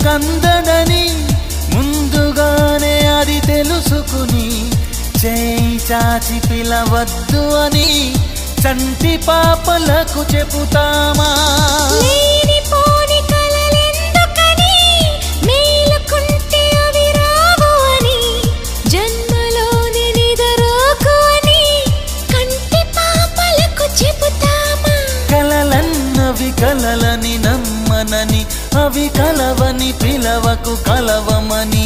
కందడని ముందుగానే అది తెలుసుకుని చేయి చాచి పిలవద్దు అని చంటి పాపలకు చెబుతామా? లేనిపోని కలలెందుకని మేలుకుంటే అవి రావు అని జన్మలోని నిదరోకు అని కంటి పాపలకు చెబుతామా? కలలన్నవి కలలని నమ్మనని అవి కలవని పిలవకు కలవమని